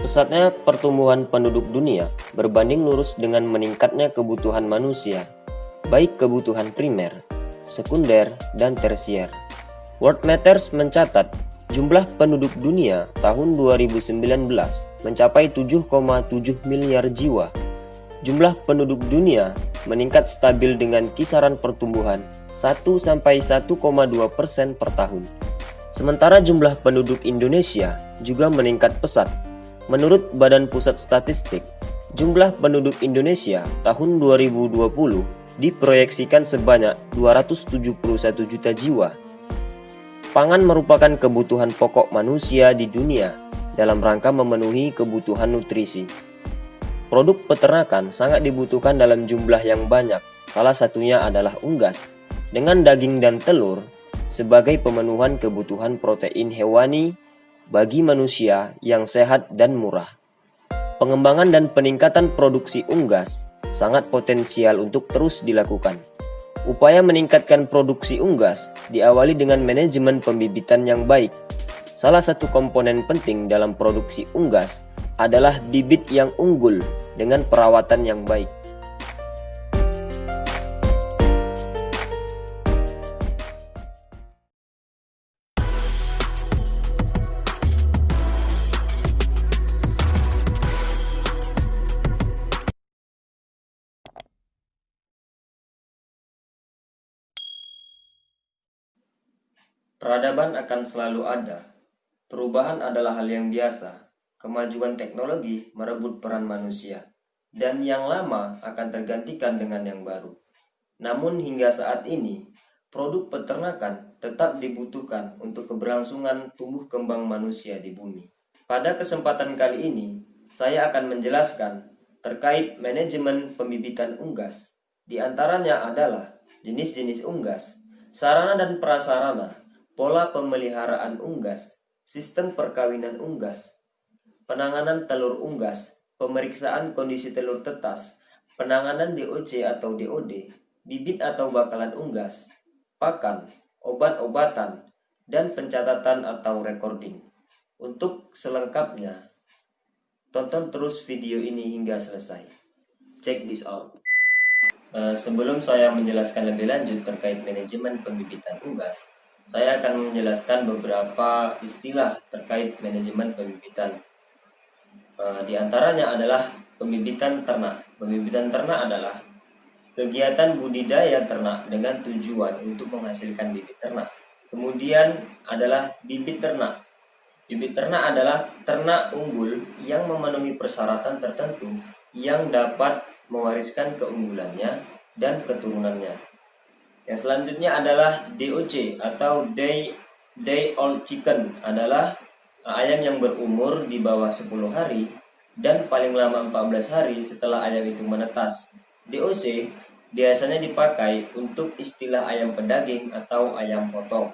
Pesatnya pertumbuhan penduduk dunia berbanding lurus dengan meningkatnya kebutuhan manusia, baik kebutuhan primer, sekunder, dan tersier. World Matters mencatat jumlah penduduk dunia tahun 2019 mencapai 7,7 miliar jiwa. Jumlah penduduk dunia meningkat stabil dengan kisaran pertumbuhan 1-1,2% per tahun. Sementara jumlah penduduk Indonesia juga meningkat pesat. Menurut Badan Pusat Statistik, jumlah penduduk Indonesia tahun 2020 diproyeksikan sebanyak 271 juta jiwa. Pangan merupakan kebutuhan pokok manusia di dunia dalam rangka memenuhi kebutuhan nutrisi. Produk peternakan sangat dibutuhkan dalam jumlah yang banyak, salah satunya adalah unggas, dengan daging dan telur sebagai pemenuhan kebutuhan protein hewani bagi manusia yang sehat dan murah. Pengembangan dan peningkatan produksi unggas sangat potensial untuk terus dilakukan. Upaya meningkatkan produksi unggas diawali dengan manajemen pembibitan yang baik. Salah satu komponen penting dalam produksi unggas adalah bibit yang unggul dengan perawatan yang baik. Peradaban akan selalu ada. Perubahan adalah hal yang biasa. Kemajuan teknologi merebut peran manusia, dan yang lama akan tergantikan dengan yang baru. Namun hingga saat ini, produk peternakan tetap dibutuhkan untuk keberlangsungan tumbuh kembang manusia di bumi. Pada kesempatan kali ini, saya akan menjelaskan terkait manajemen pembibitan unggas. Di antaranya adalah jenis-jenis unggas, sarana dan prasarana, pola pemeliharaan unggas, sistem perkawinan unggas, penanganan telur unggas, pemeriksaan kondisi telur tetas, penanganan DOC atau DOD, bibit atau bakalan unggas, pakan, obat-obatan, dan pencatatan atau recording. Untuk selengkapnya, tonton terus video ini hingga selesai. Check this out. Sebelum saya menjelaskan lebih lanjut terkait manajemen pembibitan unggas, saya akan menjelaskan beberapa istilah terkait manajemen pembibitan. Di antaranya adalah pembibitan ternak. Pembibitan ternak adalah kegiatan budidaya ternak dengan tujuan untuk menghasilkan bibit ternak. Kemudian adalah bibit ternak. Bibit ternak adalah ternak unggul yang memenuhi persyaratan tertentu yang dapat mewariskan keunggulannya dan keturunannya. Yang selanjutnya adalah DOC atau day old chicken, adalah ayam yang berumur di bawah 10 hari dan paling lama 14 hari setelah ayam itu menetas. DOC biasanya dipakai untuk istilah ayam pedaging atau ayam potong.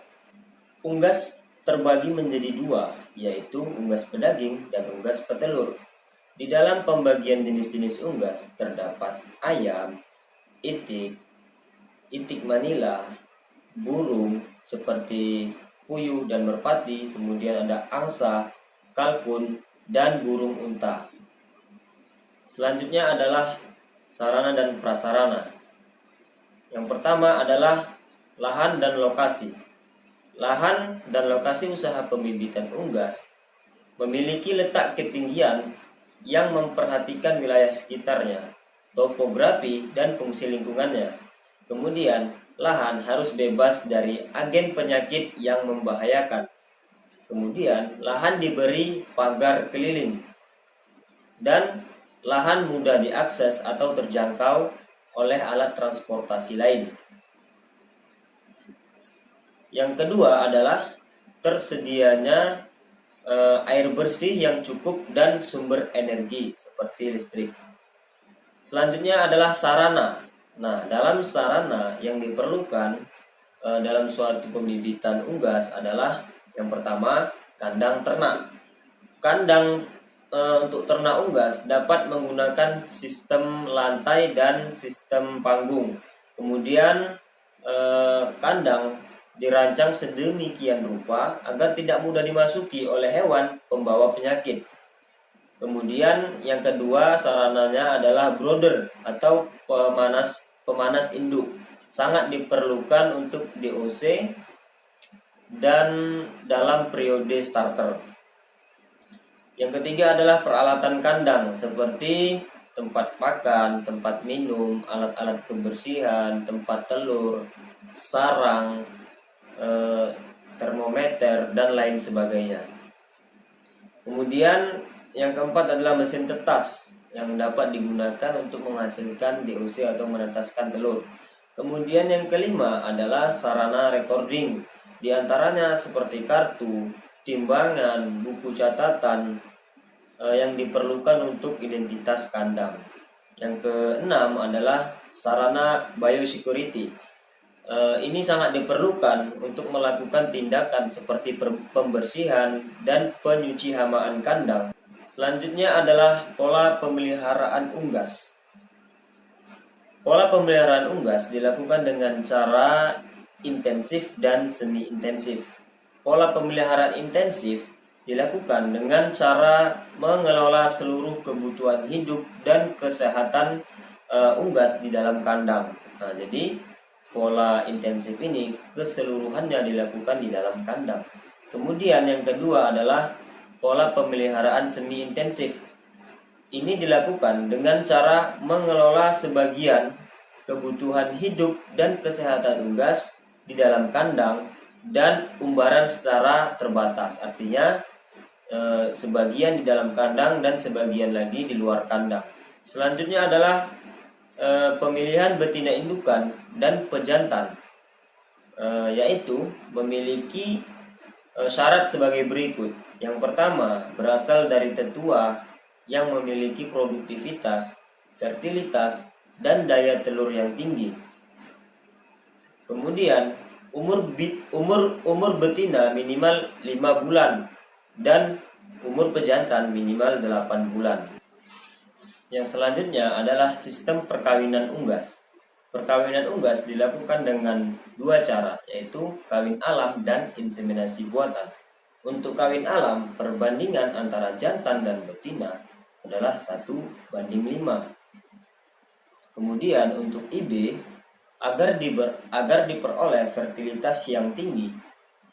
Unggas terbagi menjadi dua, yaitu unggas pedaging dan unggas petelur. Di dalam pembagian jenis-jenis unggas terdapat ayam, itik, itik Manila, burung seperti puyuh dan merpati, kemudian ada angsa, kalkun, dan burung unta. Selanjutnya adalah sarana dan prasarana. Yang pertama adalah lahan dan lokasi. Lahan dan lokasi usaha pembibitan unggas memiliki letak ketinggian yang memperhatikan wilayah sekitarnya, topografi, dan fungsi lingkungannya. Kemudian, lahan harus bebas dari agen penyakit yang membahayakan. Kemudian, lahan diberi pagar keliling. Dan lahan mudah diakses atau terjangkau oleh alat transportasi lain. Yang kedua adalah tersedianya air bersih yang cukup dan sumber energi seperti listrik. Selanjutnya adalah sarana. Nah, dalam sarana yang diperlukan dalam suatu pembibitan unggas adalah yang pertama, kandang ternak. Kandang untuk ternak unggas dapat menggunakan sistem lantai dan sistem panggung. Kemudian kandang dirancang sedemikian rupa agar tidak mudah dimasuki oleh hewan pembawa penyakit. Kemudian yang kedua sarananya adalah brooder atau pemanas induk. Sangat diperlukan untuk DOC dan dalam periode starter. Yang ketiga adalah peralatan kandang seperti tempat pakan, tempat minum, alat-alat kebersihan, tempat telur, sarang, termometer, dan lain sebagainya. Kemudian yang keempat adalah mesin tetas yang dapat digunakan untuk menghasilkan DOC atau menetaskan telur. Kemudian yang kelima adalah sarana recording, diantaranya seperti kartu, timbangan, buku catatan yang diperlukan untuk identitas kandang. Yang keenam adalah sarana biosecurity. Ini sangat diperlukan untuk melakukan tindakan seperti pembersihan dan penyuci hamaan kandang. Selanjutnya adalah pola pemeliharaan unggas. Pola pemeliharaan unggas dilakukan dengan cara intensif dan semi-intensif. Pola pemeliharaan intensif dilakukan dengan cara mengelola seluruh kebutuhan hidup dan kesehatan unggas di dalam kandang. Nah, jadi pola intensif ini keseluruhannya dilakukan di dalam kandang. Kemudian yang kedua adalah pola pemeliharaan semi-intensif. Ini dilakukan dengan cara mengelola sebagian kebutuhan hidup dan kesehatan unggas di dalam kandang dan umbaran secara terbatas. Artinya sebagian di dalam kandang dan sebagian lagi di luar kandang. Selanjutnya adalah pemilihan betina indukan dan pejantan, yaitu memiliki syarat sebagai berikut. Yang pertama, berasal dari tetua yang memiliki produktivitas, fertilitas, dan daya telur yang tinggi. Kemudian, umur betina minimal 5 bulan dan umur pejantan minimal 8 bulan. Yang selanjutnya adalah sistem perkawinan unggas. Perkawinan unggas dilakukan dengan dua cara, yaitu kawin alam dan inseminasi buatan. Untuk kawin alam, perbandingan antara jantan dan betina adalah 1:5. Kemudian untuk IB, agar diperoleh fertilitas yang tinggi,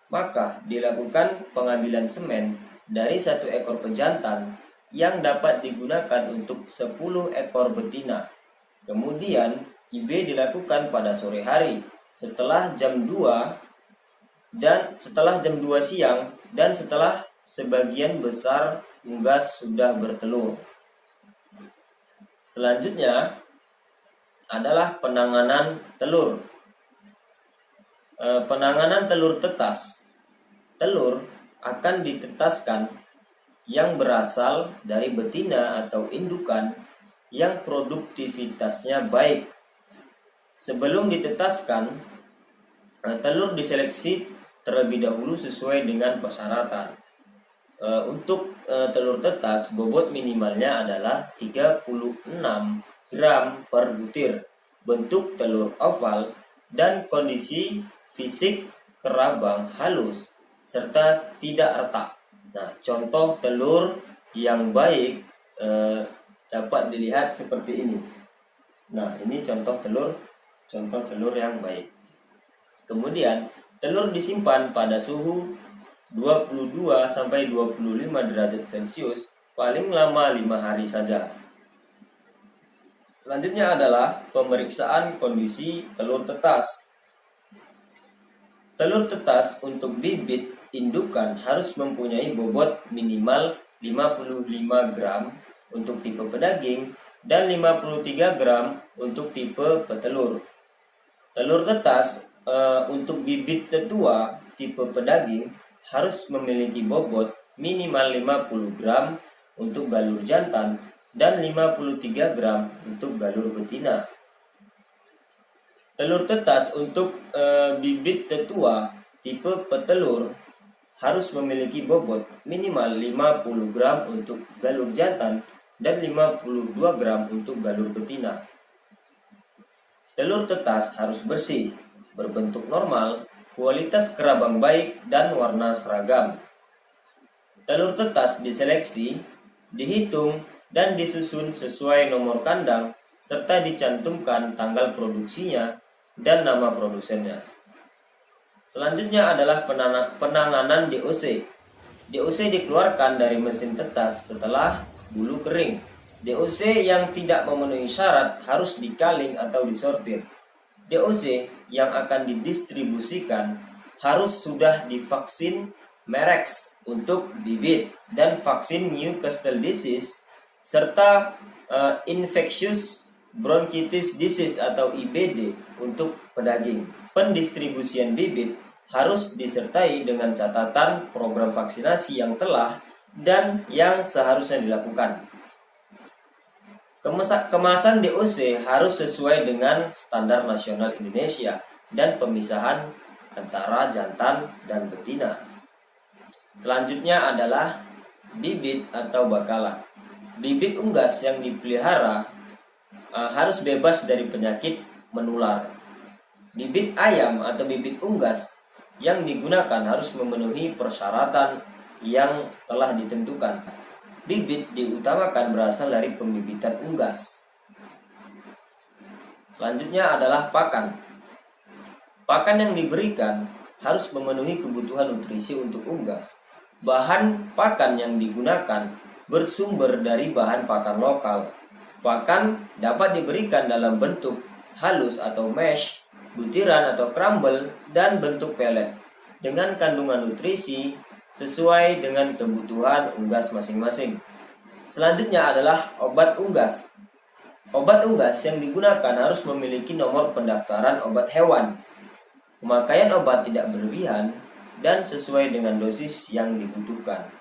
maka dilakukan pengambilan semen dari 1 ekor pejantan yang dapat digunakan untuk 10 ekor betina. Kemudian IB dilakukan pada sore hari setelah jam 2 siang dan setelah sebagian besar unggas sudah bertelur. Selanjutnya adalah penanganan telur. Penanganan telur tetas. Telur akan ditetaskan yang berasal dari betina atau indukan yang produktivitasnya baik. Sebelum ditetaskan, telur diseleksi terlebih dahulu sesuai dengan persyaratan. Untuk telur tetas, bobot minimalnya adalah 36 gram per butir, bentuk telur oval, dan kondisi fisik kerabang halus serta tidak retak. Nah, contoh telur yang baik dapat dilihat seperti ini. Nah, ini contoh telur yang baik. Kemudian, telur disimpan pada suhu 22 sampai 25 derajat Celcius paling lama 5 hari saja. Selanjutnya adalah pemeriksaan kondisi telur tetas. Telur tetas untuk bibit indukan harus mempunyai bobot minimal 55 gram untuk tipe pedaging dan 53 gram untuk tipe petelur. Telur tetas untuk bibit tetua tipe pedaging harus memiliki bobot minimal 50 gram untuk galur jantan dan 53 gram untuk galur betina. Telur tetas untuk bibit tetua tipe petelur harus memiliki bobot minimal 50 gram untuk galur jantan dan 52 gram untuk galur betina. Telur tetas harus bersih, berbentuk normal, kualitas kerabang baik, dan warna seragam. Telur tetas diseleksi dihitung, dan disusun sesuai nomor kandang serta dicantumkan tanggal produksinya dan nama produsennya. Selanjutnya adalah penanganan DOC. DOC dikeluarkan dari mesin tetas setelah bulu kering. DOC yang tidak memenuhi syarat harus dikaling atau disortir. DOC yang akan didistribusikan harus sudah divaksin Marex untuk bibit dan vaksin Newcastle disease serta infectious bronchitis disease atau IBD untuk pedaging. Pendistribusian bibit harus disertai dengan catatan program vaksinasi yang telah dan yang seharusnya dilakukan. Kemasan DOC harus sesuai dengan standar nasional Indonesia dan pemisahan antara jantan dan betina. Selanjutnya adalah bibit atau bakalan. Bibit unggas yang dipelihara harus bebas dari penyakit menular. Bibit ayam atau bibit unggas yang digunakan harus memenuhi persyaratan yang telah ditentukan. Bibit diutamakan berasal dari pembibitan unggas. Selanjutnya adalah pakan. Pakan yang diberikan harus memenuhi kebutuhan nutrisi untuk unggas. Bahan pakan yang digunakan bersumber dari bahan pakan lokal. Pakan dapat diberikan dalam bentuk halus atau mash, butiran atau crumble, dan bentuk pelet dengan kandungan nutrisi sesuai dengan kebutuhan unggas masing-masing. Selanjutnya adalah obat unggas. Obat unggas yang digunakan harus memiliki nomor pendaftaran obat hewan. Pemakaian obat tidak berlebihan dan sesuai dengan dosis yang dibutuhkan.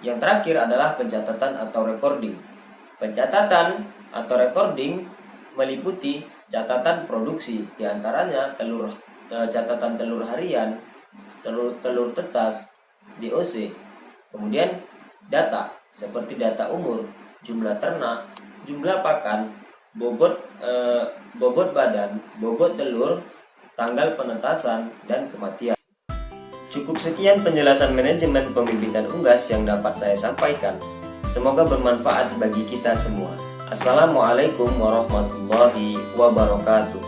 Yang terakhir adalah pencatatan atau recording. Pencatatan atau recording meliputi catatan produksi, diantaranya catatan telur harian, telur tetas, DOC, kemudian data seperti data umur, jumlah ternak, jumlah pakan, bobot badan, bobot telur, tanggal penetasan, dan kematian. Cukup sekian penjelasan manajemen pembibitan unggas yang dapat saya sampaikan. Semoga bermanfaat bagi kita semua. Assalamualaikum warahmatullahi wabarakatuh.